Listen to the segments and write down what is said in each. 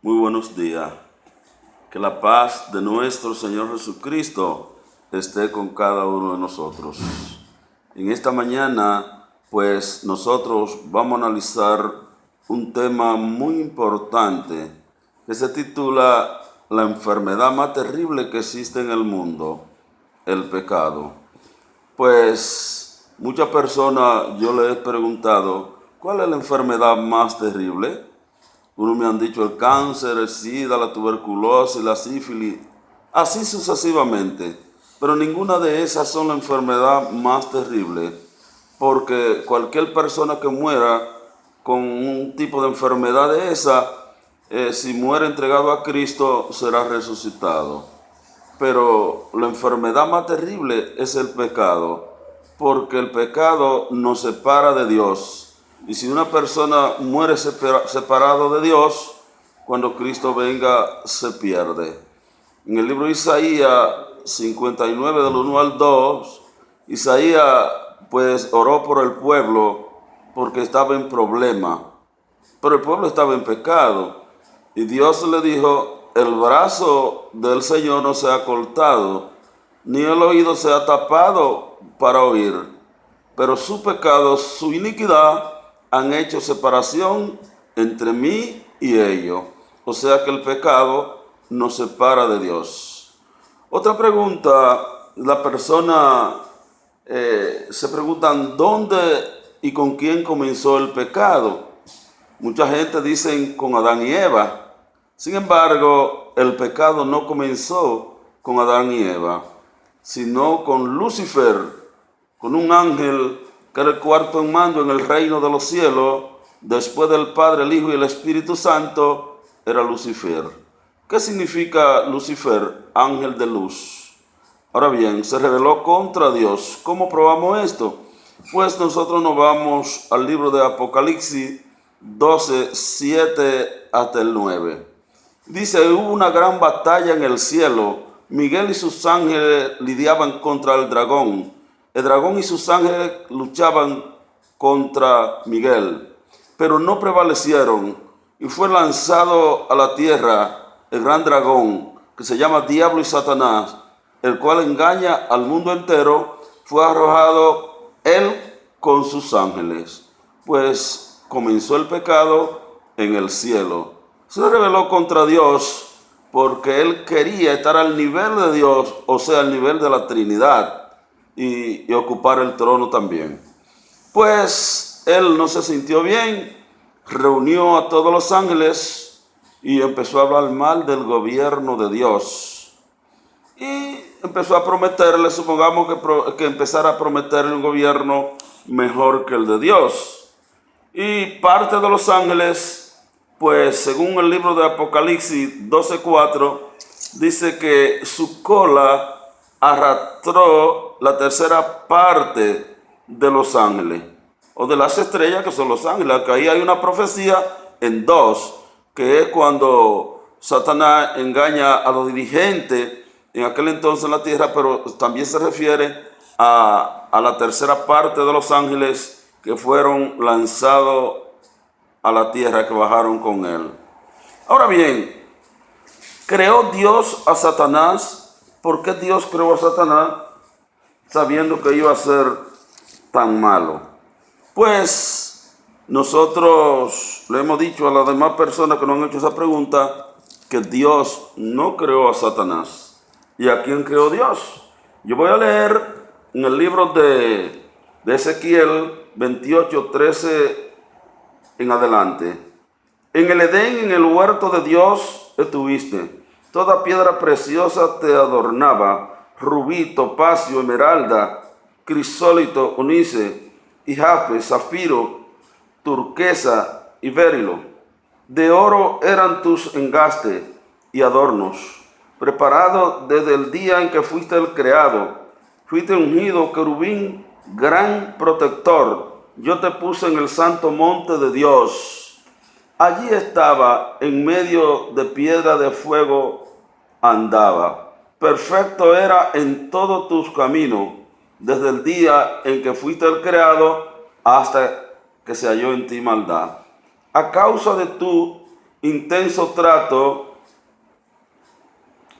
Muy buenos días. Que la paz de nuestro Señor Jesucristo esté con cada uno de nosotros. En esta mañana, pues nosotros vamos a analizar un tema muy importante que se titula La enfermedad más terrible que existe en el mundo, el pecado. Pues muchas personas yo les he preguntado, ¿cuál es la enfermedad más terrible? Unos me han dicho el cáncer, el SIDA, la tuberculosis, la sífilis, así sucesivamente. Pero ninguna de esas son la enfermedad más terrible, porque cualquier persona que muera con un tipo de enfermedad de esa, si muere entregado a Cristo, será resucitado. Pero la enfermedad más terrible es el pecado, porque el pecado nos separa de Dios. Y si una persona muere separado de Dios, cuando Cristo venga se pierde. En el libro de Isaías 59 del 1 al 2, Isaías pues oró por el pueblo porque estaba en problema, pero el pueblo estaba en pecado. Y Dios le dijo, el brazo del Señor no se ha cortado, ni el oído se ha tapado para oír, pero su pecado, su iniquidad, han hecho separación entre mí y ellos. O sea que el pecado nos separa de Dios. Otra pregunta, la persona se preguntan dónde y con quién comenzó el pecado. Mucha gente dice con Adán y Eva. Sin embargo, el pecado no comenzó con Adán y Eva, sino con Lucifer, con un ángel que era el cuarto en mando en el reino de los cielos. Después del Padre, el Hijo y el Espíritu Santo, era Lucifer. ¿Qué significa Lucifer? Ángel de luz. Ahora bien, se rebeló contra Dios. ¿Cómo probamos esto? Pues nosotros nos vamos al libro de Apocalipsis 12, 7 hasta el 9. Dice, hubo una gran batalla en el cielo. Miguel y sus ángeles lidiaban contra el dragón. El dragón y sus ángeles luchaban contra Miguel, pero no prevalecieron. Y fue lanzado a la tierra el gran dragón, que se llama Diablo y Satanás, el cual engaña al mundo entero. Fue arrojado él con sus ángeles. Pues comenzó el pecado en el cielo. Se rebeló contra Dios porque él quería estar al nivel de Dios, o sea, al nivel de la Trinidad, y ocupar el trono también. Pues él no se sintió bien, reunió a todos los ángeles y empezó a hablar mal del gobierno de Dios. Y empezó a prometerle, supongamos que empezara a prometerle un gobierno mejor que el de Dios. Y parte de los ángeles, pues según el libro de Apocalipsis 12:4, dice que su cola arrastró la tercera parte de los ángeles, o de las estrellas que son los ángeles, que ahí hay una profecía en dos, que es cuando Satanás engaña a los dirigentes en aquel entonces en la tierra, pero también se refiere a la tercera parte de los ángeles que fueron lanzados a la tierra, que bajaron con él. Ahora bien, ¿creó Dios a Satanás? ¿Por qué Dios creó a Satanás sabiendo que iba a ser tan malo? Pues nosotros le hemos dicho a las demás personas que nos han hecho esa pregunta que Dios no creó a Satanás. ¿Y a quién creó Dios? Yo voy a leer en el libro de Ezequiel 28:13 en adelante. En el Edén, en el huerto de Dios, estuviste. Toda piedra preciosa te adornaba: rubí, topacio, esmeralda, crisólito, onice, y jaspe, zafiro, turquesa y berilo. De oro eran tus engastes y adornos, preparados desde el día en que fuiste el creado. Fuiste ungido querubín, gran protector. Yo te puse en el santo monte de Dios. Allí estaba, en medio de piedra de fuego andaba. Perfecto era en todos tus caminos, desde el día en que fuiste el creado hasta que se halló en ti maldad. A causa de tu intenso trato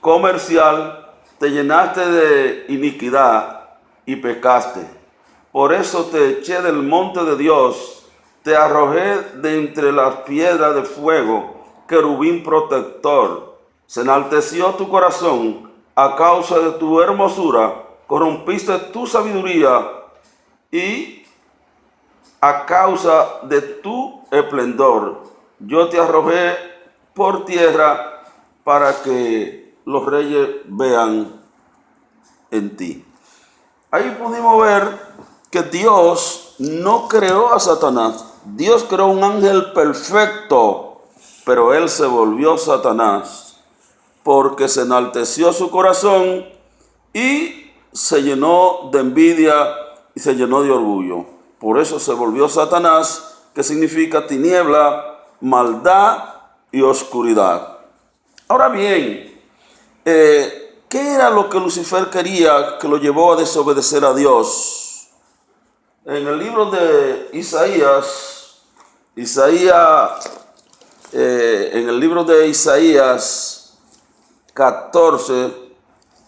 comercial, te llenaste de iniquidad y pecaste. Por eso te eché del monte de Dios, te arrojé de entre las piedras de fuego, querubín protector. Se enalteció tu corazón a causa de tu hermosura, corrompiste tu sabiduría y a causa de tu esplendor. Yo te arrojé por tierra para que los reyes vean en ti. Ahí pudimos ver que Dios no creó a Satanás. Dios creó un ángel perfecto, pero él se volvió Satanás porque se enalteció su corazón y se llenó de envidia y se llenó de orgullo. Por eso se volvió Satanás, que significa tiniebla, maldad y oscuridad. Ahora bien, ¿qué era lo que Lucifer quería que lo llevó a desobedecer a Dios? En el libro de Isaías, en el libro de Isaías 14,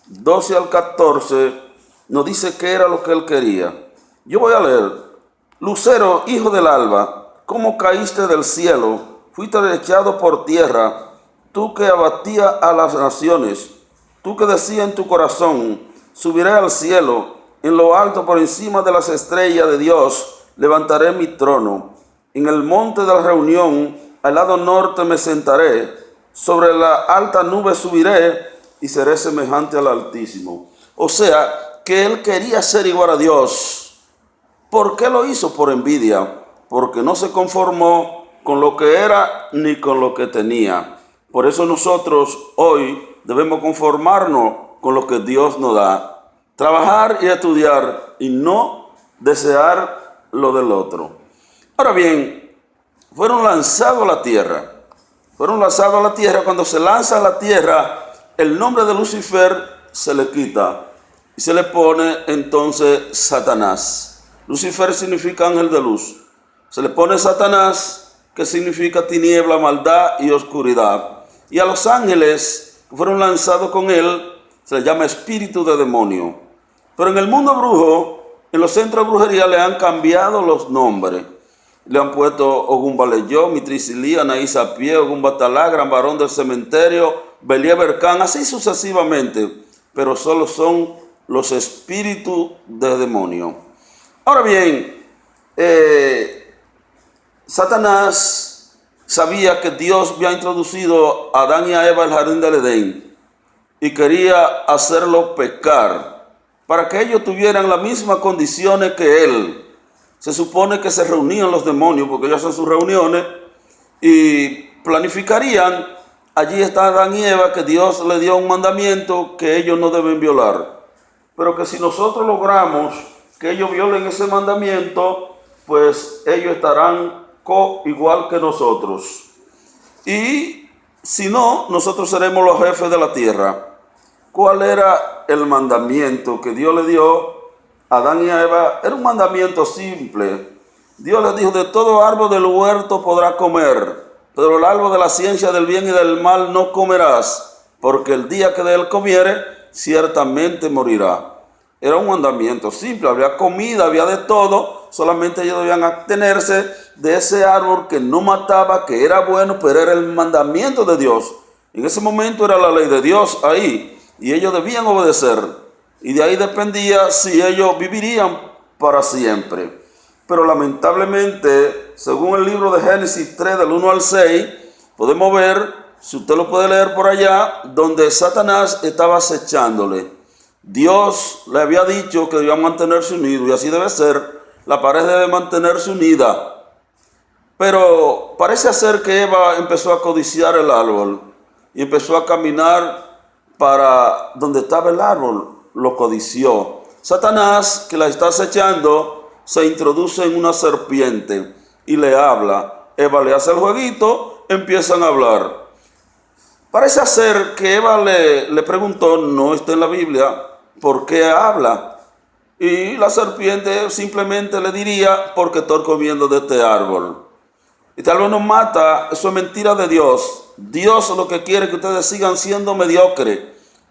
12 al 14, nos dice qué era lo que él quería. Yo voy a leer: Lucero, hijo del alba, ¿cómo caíste del cielo? Fuiste echado por tierra, tú que abatías a las naciones, tú que decías en tu corazón, subiré al cielo, en lo alto por encima de las estrellas de Dios, levantaré mi trono. En el monte de la reunión, al lado norte me sentaré, sobre la alta nube subiré y seré semejante al Altísimo. O sea, que él quería ser igual a Dios. ¿Por qué lo hizo? Por envidia, porque no se conformó con lo que era ni con lo que tenía. Por eso nosotros hoy debemos conformarnos con lo que Dios nos da, trabajar y estudiar y no desear lo del otro. Ahora bien, fueron lanzados a la tierra. Cuando se lanza a la tierra, el nombre de Lucifer se le quita y se le pone entonces Satanás. Lucifer significa ángel de luz. Se le pone Satanás, que significa tiniebla, maldad y oscuridad. Y a los ángeles que fueron lanzados con él se les llama espíritu de demonio. Pero en el mundo brujo, en los centros de brujería, le han cambiado los nombres. Le han puesto Ogumbaleyó, Mitrisilí, Anaís Apié, Ogumbatalá, Gran Varón del Cementerio, Beliebercán, así sucesivamente. Pero solo son los espíritus de demonio. Ahora bien, Satanás sabía que Dios había introducido a Adán y a Eva al jardín del Edén y quería hacerlo pecar para que ellos tuvieran las mismas condiciones que él. Se supone que se reunían los demonios, porque ellos hacen sus reuniones y planificarían. Allí está Adán y Eva, que Dios le dio un mandamiento que ellos no deben violar. Pero que si nosotros logramos que ellos violen ese mandamiento, pues ellos estarán igual que nosotros. Y si no, nosotros seremos los jefes de la tierra. ¿Cuál era el mandamiento que Dios le dio a Adán y a Eva? Era un mandamiento simple. Dios les dijo: de todo árbol del huerto podrás comer, pero el árbol de la ciencia del bien y del mal no comerás, porque el día que de él comiere, ciertamente morirá. Era un mandamiento simple, había comida, había de todo, solamente ellos debían abstenerse de ese árbol que no mataba, que era bueno, pero era el mandamiento de Dios. En ese momento era la ley de Dios ahí, y ellos debían obedecer, y de ahí dependía si ellos vivirían para siempre. Pero lamentablemente, según el libro de Génesis 3, del 1 al 6, podemos ver, si usted lo puede leer por allá, donde Satanás estaba acechándole. Dios le había dicho que debían mantenerse unidos, y así debe ser. La pareja debe mantenerse unida. Pero parece ser que Eva empezó a codiciar el árbol y empezó a caminar para donde estaba el árbol. Lo codició. Satanás, que la está acechando, se introduce en una serpiente y le habla. Eva le hace el jueguito, empiezan a hablar. Parece ser que Eva le preguntó, no está en la Biblia, ¿por qué habla? Y la serpiente simplemente le diría, porque estoy comiendo de este árbol. Y tal vez nos mata, eso es mentira de Dios. Dios lo que quiere es que ustedes sigan siendo mediocres.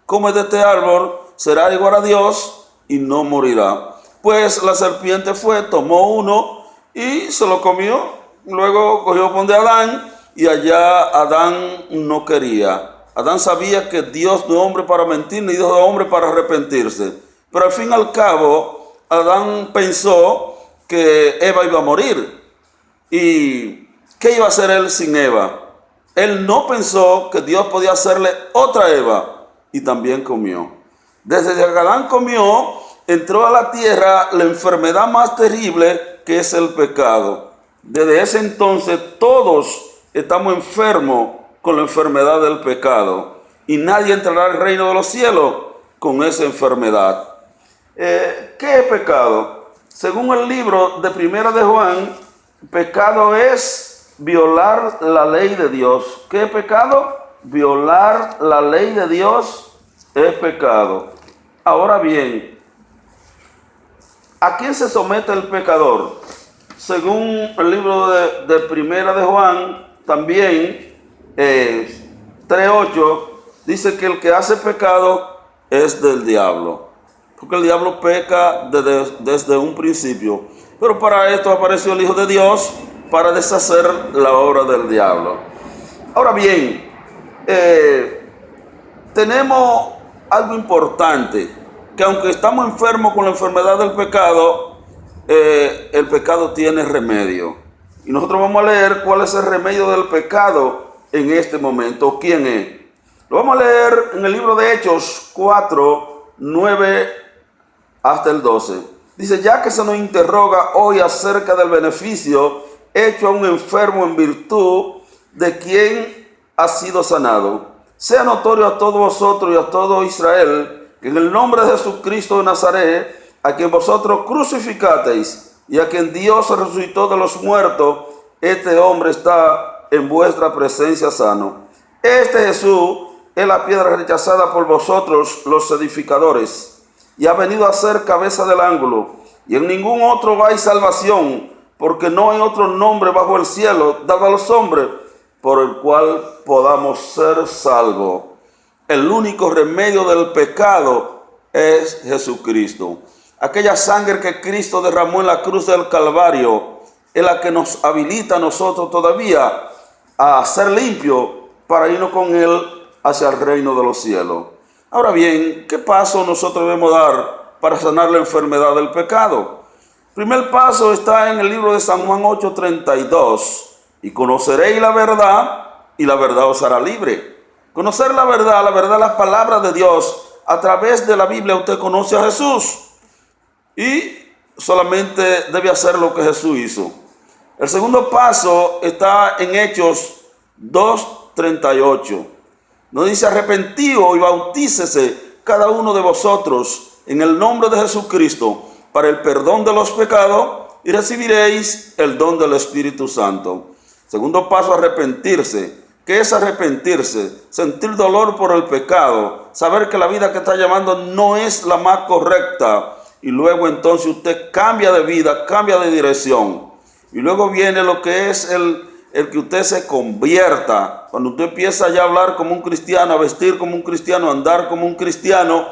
Come de este árbol, será igual a Dios y no morirá. Pues la serpiente fue, tomó uno y se lo comió. Luego cogió pon de Adán y allá Adán no quería. Adán sabía que Dios no es hombre para mentir, ni Dios es hombre para arrepentirse. Pero al fin y al cabo, Adán pensó que Eva iba a morir. ¿Y qué iba a hacer él sin Eva? Él no pensó que Dios podía hacerle otra Eva y también comió. Desde que Adán comió, entró a la tierra la enfermedad más terrible que es el pecado. Desde ese entonces todos estamos enfermos con la enfermedad del pecado y nadie entrará al reino de los cielos con esa enfermedad. ¿Qué es pecado? Según el libro de Primera de Juan, pecado es violar la ley de Dios. ¿Qué es pecado? Violar la ley de Dios es pecado. Ahora bien, ¿a quién se somete el pecador? Según el libro de Primera de Juan, también 3:8, dice que el que hace pecado es del diablo. Porque el diablo peca desde un principio. Pero para esto apareció el Hijo de Dios, para deshacer la obra del diablo. Ahora bien, tenemos algo importante, que aunque estamos enfermos con la enfermedad del pecado, el pecado tiene remedio. Y nosotros vamos a leer cuál es el remedio del pecado en este momento. ¿Quién es? Lo vamos a leer en el libro de Hechos 4:9 hasta el 12. Dice, ya que se nos interroga hoy acerca del beneficio hecho a un enfermo en virtud de quien ha sido sanado, sea notorio a todos vosotros y a todo Israel que en el nombre de Jesucristo de Nazaret, a quien vosotros crucificasteis y a quien Dios resucitó de los muertos, este hombre está en vuestra presencia sano. Este Jesús es la piedra rechazada por vosotros los edificadores, y ha venido a ser cabeza del ángulo, y en ningún otro hay salvación, porque no hay otro nombre bajo el cielo dado a los hombres por el cual podamos ser salvos. El único remedio del pecado es Jesucristo. Aquella sangre que Cristo derramó en la cruz del Calvario es la que nos habilita a nosotros todavía a ser limpios para irnos con Él hacia el reino de los cielos. Ahora bien, ¿qué paso nosotros debemos dar para sanar la enfermedad del pecado? El primer paso está en el libro de San Juan 8:32. Y conoceréis la verdad, y la verdad os hará libre. Conocer la verdad, las palabras de Dios. A través de la Biblia usted conoce a Jesús. Y solamente debe hacer lo que Jesús hizo. El segundo paso está en Hechos 2:38. Nos dice, arrepentíos y bautícese cada uno de vosotros en el nombre de Jesucristo para el perdón de los pecados y recibiréis el don del Espíritu Santo. Segundo paso, arrepentirse. ¿Qué es arrepentirse? Sentir dolor por el pecado, saber que la vida que está llevando no es la más correcta y luego entonces usted cambia de vida, cambia de dirección. Y luego viene lo que es el que usted se convierta. Cuando usted empieza ya a hablar como un cristiano, a vestir como un cristiano, a andar como un cristiano.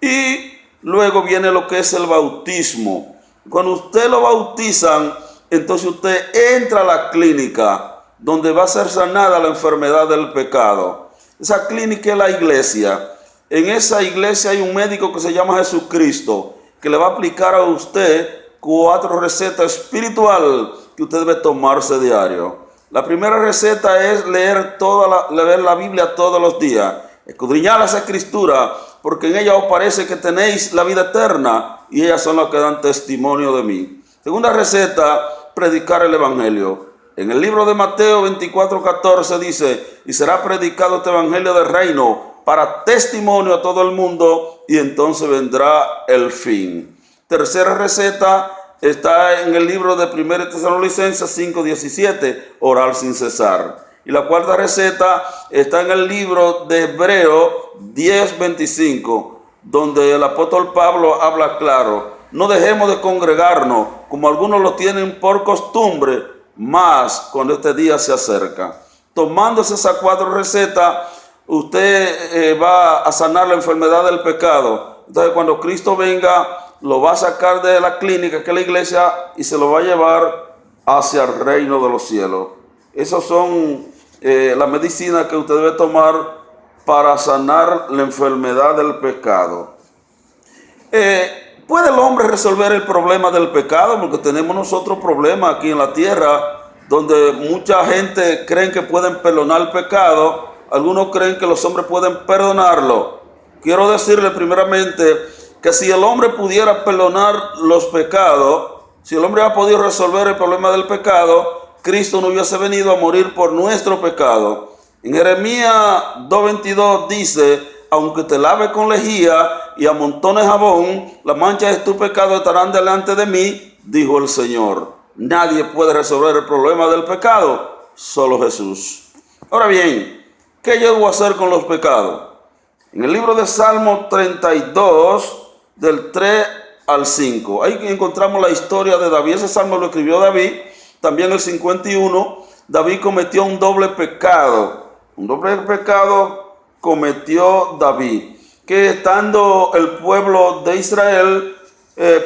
Y luego viene lo que es el bautismo. Cuando usted lo bautizan, entonces usted entra a la clínica donde va a ser sanada la enfermedad del pecado. Esa clínica es la iglesia. En esa iglesia hay un médico que se llama Jesucristo, que le va a aplicar a usted 4 recetas espirituales que usted debe tomarse diario. La primera receta es leer la Biblia todos los días, escudriñar las escrituras, porque en ella os parece que tenéis la vida eterna y ellas son las que dan testimonio de mí. Segunda receta, predicar el evangelio. En el libro de Mateo 24:14 dice, y será predicado este evangelio del reino para testimonio a todo el mundo y entonces vendrá el fin. Tercera receta está en el libro de 1 Tesalonicenses 5:17, orar sin cesar. Y la cuarta receta está en el libro de Hebreos 10:25, donde el apóstol Pablo habla claro. No dejemos de congregarnos, como algunos lo tienen por costumbre, más cuando este día se acerca. Tomándose esas 4 recetas, usted va a sanar la enfermedad del pecado. Entonces, cuando Cristo venga, lo va a sacar de la clínica, que es la iglesia, y se lo va a llevar hacia el reino de los cielos. Esas son las medicinas que usted debe tomar para sanar la enfermedad del pecado. ¿Puede el hombre resolver el problema del pecado? Porque tenemos nosotros problemas aquí en la tierra, donde mucha gente cree que pueden perdonar el pecado. Algunos creen que los hombres pueden perdonarlo. Quiero decirle primeramente que si el hombre pudiera perdonar los pecados, si el hombre ha podido resolver el problema del pecado, Cristo no hubiese venido a morir por nuestro pecado. En Jeremías 2:22 dice: aunque te lave con lejía y amontones jabón, las manchas de tu pecado estarán delante de mí, dijo el Señor. Nadie puede resolver el problema del pecado, solo Jesús. Ahora bien, ¿qué yo debo hacer con los pecados? En el libro de Salmo 32, del 3 al 5, ahí encontramos la historia de David. Ese salmo lo escribió David. También el 51, David cometió un doble pecado. Un doble pecado cometió David, que estando el pueblo de Israel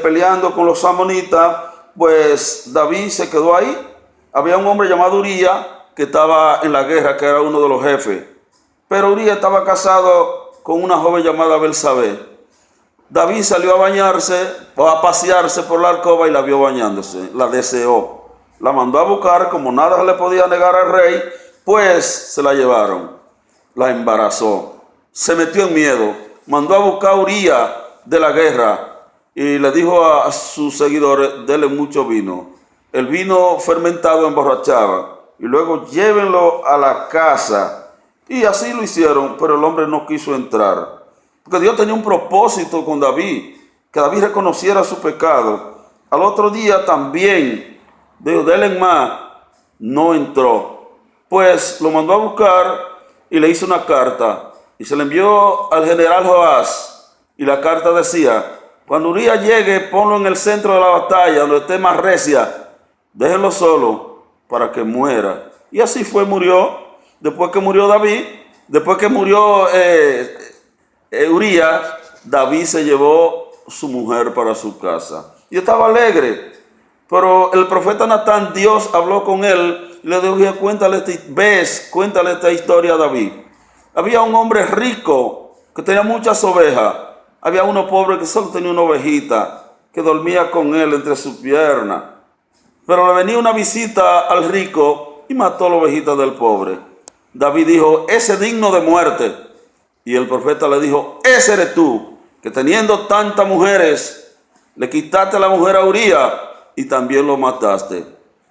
peleando con los amonitas, pues David se quedó ahí. Había un hombre llamado Urías que estaba en la guerra, que era uno de los jefes. Pero Urías estaba casado con una joven llamada Belsabé. David salió a bañarse o a pasearse por la alcoba y la vio bañándose, la deseó. La mandó a buscar, como nada le podía negar al rey, pues se la llevaron. La embarazó. Se metió en miedo. Mandó a buscar a Urías de la guerra y le dijo a sus seguidores: denle mucho vino. El vino fermentado emborrachaba. Y luego llévenlo a la casa. Y así lo hicieron, pero el hombre no quiso entrar. Porque Dios tenía un propósito con David, que David reconociera su pecado. Al otro día también dijo: denle más. No entró. Pues lo mandó a buscar y le hizo una carta. Y se le envió al general Joás. Y la carta decía: cuando Urías llegue, ponlo en el centro de la batalla, donde esté más recia. Déjenlo solo para que muera. Y así fue, murió. Después que murió David, después que murió Urías, David se llevó su mujer para su casa. Y estaba alegre. Pero el profeta Natán, Dios habló con él y le dijo: cuéntale esta historia a David. Había un hombre rico que tenía muchas ovejas. Había uno pobre que solo tenía una ovejita que dormía con él entre sus piernas. Pero le venía una visita al rico y mató la ovejita del pobre. David dijo: ese es digno de muerte. Y el profeta le dijo: ese eres tú, que teniendo tantas mujeres, le quitaste la mujer a Urías y también lo mataste.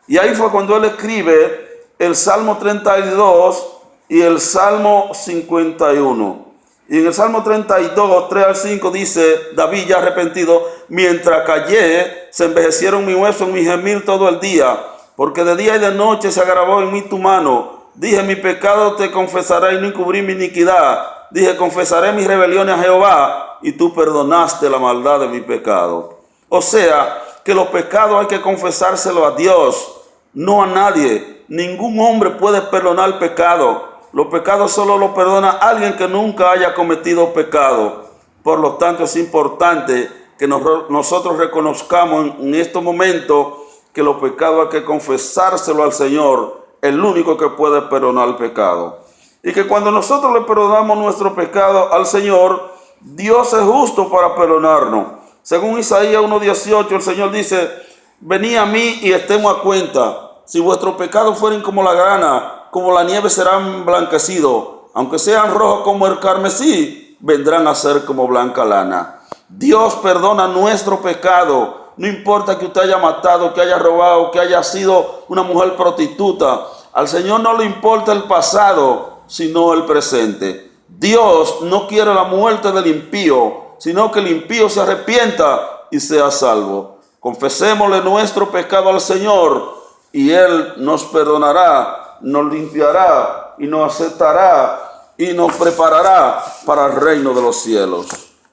Y ahí fue cuando él escribe el Salmo 32 y el Salmo 51. Y en el Salmo 32, 3 al 5 dice David, ya arrepentido: mientras callé, se envejecieron mis huesos en mi gemir todo el día, porque de día y de noche se agravó en mí tu mano. Dije: mi pecado te confesaré y no encubrí mi iniquidad. Dije: confesaré mis rebeliones a Jehová, y tú perdonaste la maldad de mi pecado. O sea, que los pecados hay que confesárselo a Dios, no a nadie. Ningún hombre puede perdonar el pecado. Los pecados solo los perdona alguien que nunca haya cometido pecado. Por lo tanto, es importante que nosotros reconozcamos en estos momentos que los pecados hay que confesárselo al Señor, el único que puede perdonar el pecado. Y que cuando nosotros le perdonamos nuestro pecado al Señor, Dios es justo para perdonarnos. Según Isaías 1:18, el Señor dice: venid a mí y estemos a cuenta. Si vuestros pecados fueren como la grana, como la nieve serán blanquecidos. Aunque sean rojos como el carmesí, vendrán a ser como blanca lana. Dios perdona nuestro pecado. No importa que usted haya matado, que haya robado, que haya sido una mujer prostituta. Al Señor no le importa el pasado, sino el presente. Dios no quiere la muerte del impío, sino que el impío se arrepienta y sea salvo. Confesémosle nuestro pecado al Señor y Él nos perdonará, nos limpiará y nos aceptará y nos preparará para el reino de los cielos.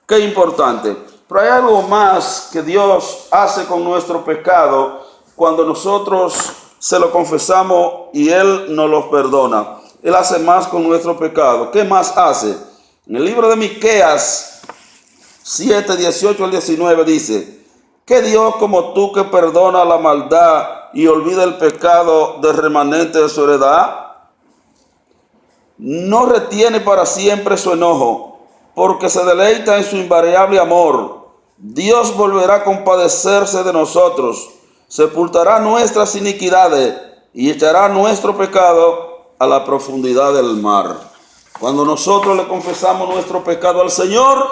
Qué importante. Pero hay algo más que Dios hace con nuestro pecado cuando nosotros se lo confesamos y Él nos los perdona. Él hace más con nuestro pecado. ¿Qué más hace? En el libro de Miqueas 7, 18 al 19 dice: ¿qué Dios como tú que perdona la maldad y olvida el pecado del remanente de su heredad? No retiene para siempre su enojo, porque se deleita en su invariable amor. Dios volverá a compadecerse de nosotros, sepultará nuestras iniquidades y echará nuestro pecado a la profundidad del mar. Cuando nosotros le confesamos nuestro pecado al Señor,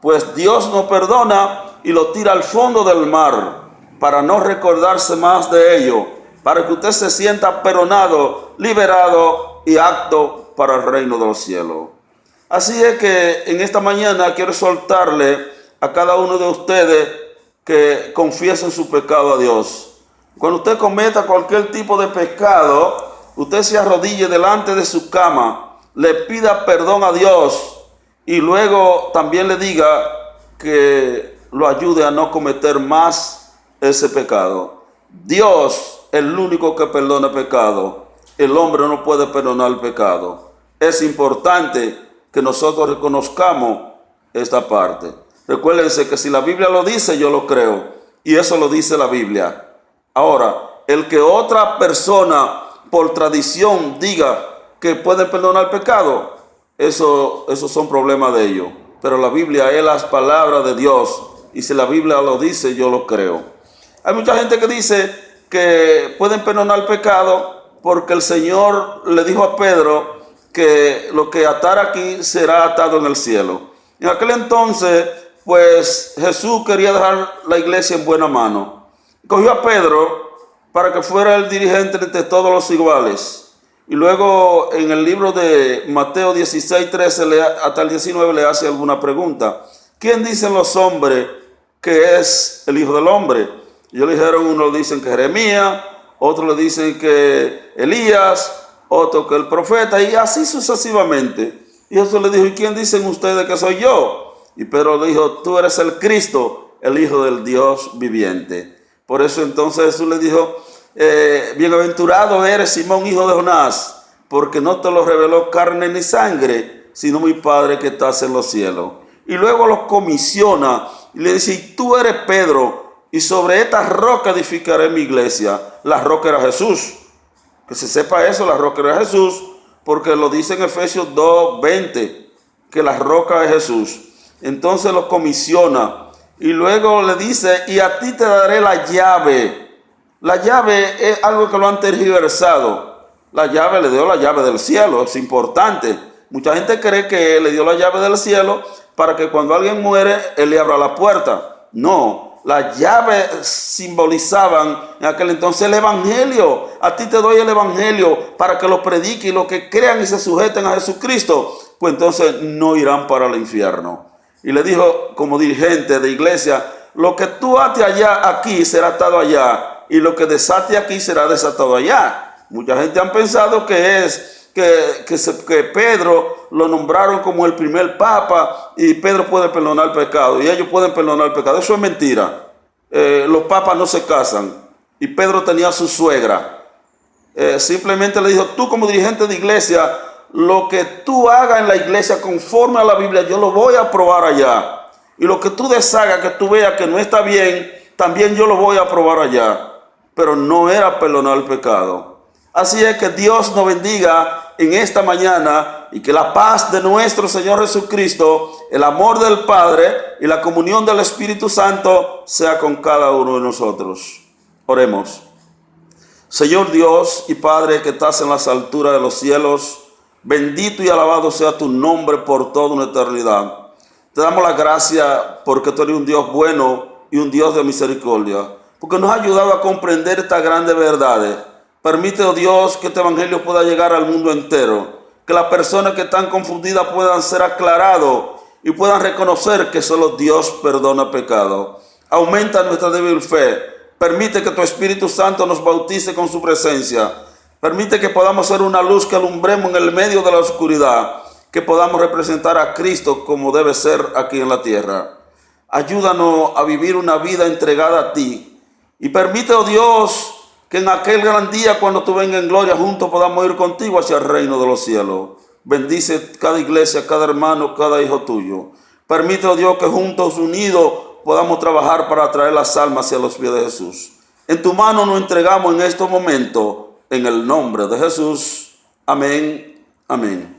pues Dios nos perdona y lo tira al fondo del mar para no recordarse más de ello, para que usted se sienta perdonado, liberado y apto para el reino de los cielos. Así es que en esta mañana quiero exhortarle a cada uno de ustedes que confiesen su pecado a Dios. Cuando usted cometa cualquier tipo de pecado, usted se arrodille delante de su cama, le pida perdón a Dios y luego también le diga que lo ayude a no cometer más ese pecado. Dios es el único que perdona pecado. El hombre no puede perdonar el pecado. Es importante que nosotros reconozcamos esta parte. Recuérdense que si la Biblia lo dice, yo lo creo. Y eso lo dice la Biblia. Ahora, el que otra persona por tradición diga que puede perdonar pecado, eso son problemas de ellos. Pero la Biblia es las palabras de Dios. Y si la Biblia lo dice, yo lo creo. Hay mucha gente que dice que pueden perdonar pecado porque el Señor le dijo a Pedro que lo que atara aquí será atado en el cielo. En aquel entonces, pues Jesús quería dejar la iglesia en buena mano. Cogió a Pedro para que fuera el dirigente entre todos los iguales. Y luego en el libro de Mateo 16, 13 hasta el 19 le hace alguna pregunta. ¿Quién dicen los hombres que es el Hijo del Hombre? Y ellos le dijeron, unos dicen que Jeremías, otros le dicen que Elías, otro que el profeta, y así sucesivamente. Y Jesús le dijo, ¿y quién dicen ustedes que soy yo? Y Pedro le dijo, tú eres el Cristo, el Hijo del Dios viviente. Por eso entonces Jesús le dijo, bienaventurado eres Simón, hijo de Jonás, porque no te lo reveló carne ni sangre, sino mi Padre que estás en los cielos. Y luego los comisiona y le dice, y tú eres Pedro, y sobre esta roca edificaré mi iglesia. La roca era Jesús. Que se sepa eso, la roca era Jesús, porque lo dice en Efesios 2:20, que la roca es Jesús. Entonces los comisiona y luego le dice, y a ti te daré la llave. La llave es algo que lo han tergiversado. La llave le dio la llave del cielo, es importante. Mucha gente cree que le dio la llave del cielo para que cuando alguien muere, él le abra la puerta. No, las llaves simbolizaban en aquel entonces el evangelio. A ti te doy el evangelio para que lo predique y los que crean y se sujeten a Jesucristo, pues entonces no irán para el infierno. Y le dijo como dirigente de iglesia, lo que tú ates allá, aquí será atado allá, y lo que desate aquí será desatado allá. Mucha gente han pensado que es que Pedro lo nombraron como el primer papa y Pedro puede perdonar pecado y ellos pueden perdonar pecado. Eso es mentira. Los papas no se casan y Pedro tenía su suegra. Simplemente le dijo, tú como dirigente de iglesia, lo que tú hagas en la iglesia conforme a la Biblia, yo lo voy a aprobar allá. Y lo que tú deshagas, que tú veas que no está bien, también yo lo voy a aprobar allá. Pero no era perdonar el pecado. Así es que Dios nos bendiga en esta mañana y que la paz de nuestro Señor Jesucristo, el amor del Padre y la comunión del Espíritu Santo sea con cada uno de nosotros. Oremos. Señor Dios y Padre que estás en las alturas de los cielos, bendito y alabado sea tu nombre por toda una eternidad. Te damos la gracia porque tú eres un Dios bueno y un Dios de misericordia, porque nos ha ayudado a comprender estas grandes verdades. Permite, oh Dios, que este evangelio pueda llegar al mundo entero, que las personas que están confundidas puedan ser aclarados y puedan reconocer que solo Dios perdona pecado. Aumenta nuestra débil fe. Permite que tu Espíritu Santo nos bautice con su presencia. Permite que podamos ser una luz que alumbremos en el medio de la oscuridad, que podamos representar a Cristo como debe ser aquí en la tierra. Ayúdanos a vivir una vida entregada a ti y permite, oh Dios, Que en aquel gran día, cuando tú vengas en gloria, juntos podamos ir contigo hacia el reino de los cielos. Bendice cada iglesia, cada hermano, cada hijo tuyo. Permite, oh Dios, que juntos, unidos, podamos trabajar para traer las almas hacia los pies de Jesús. En tu mano nos entregamos en estos momentos, en el nombre de Jesús. Amén. Amén.